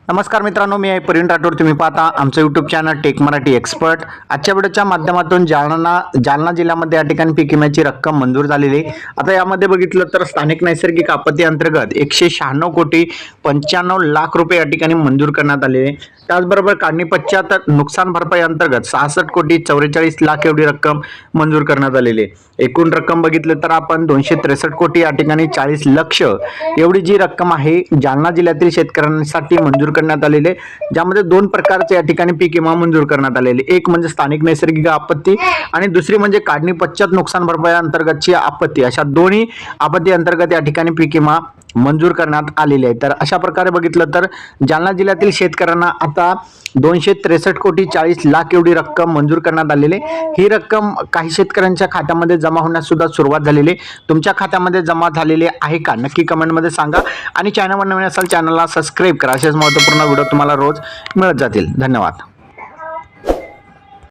नमस्कार मित्रांनो, मी आहे प्रवीण राठोड. तुम्ही पाहता आमचं YouTube channel tech Marathi expert. आजच्या व्हिडिओच्या माध्यमातून जालना जिल्ह्यामध्ये या ठिकाणी पीक विम्याची रक्कम मंजूर झालेली. आता यामध्ये बघितलं तर स्थानिक नैसर्गिक आपत्ती अंतर्गत 196 कोटी 95 लाख रुपये या ठिकाणी मंजूर करण्यात आलेले. त्याचबरोबर काढणी पश्चात नुकसान भरपाई अंतर्गत 66 कोटी 44 लाख एवढी रक्कम मंजूर करण्यात आलेली. एकूण रक्कम बघितलं तर आपण 263 कोटी या ठिकाणी 40 लक्ष एवढी जी रक्कम आहे जालना जिल्ह्यातील शेतकऱ्यांसाठी मंजूर करण्यात आलेले, ज्यामध्ये दोन प्रकारचे या ठिकाणी पीक विमा मंजूर करण्यात आलेले. एक म्हणजे स्थानिक नैसर्गिक आपत्ती आणि दुसरी म्हणजे काढणी पश्चात नुकसान भरपाई अंतर्गतची आपत्ती. अशा दोन्ही आपत्ती अंतर्गत या ठिकाणी पीक विमा मंजूर करण्यात आलेले आहे. तर अशा प्रकारे बघितलं तर जालना जिल्ह्यातील शेतकऱ्यांना आता 263 कोटी 40 लाख एवढी रक्कम मंजूर करण्यात आलेली. ही रक्कम काही शेतकऱ्यांच्या खात्यामध्ये जमा होण्यास सुद्धा सुरुवात झालेली. तुमच्या खात्यामध्ये जमा झालेली आहे का, नक्की कमेंटमध्ये सांगा. आणि चॅनलवर नवीन असाल चॅनलला सबस्क्राईब करा. असेच महत्त्वपूर्ण व्हिडिओ तुम्हाला रोज मिळत जातील. धन्यवाद.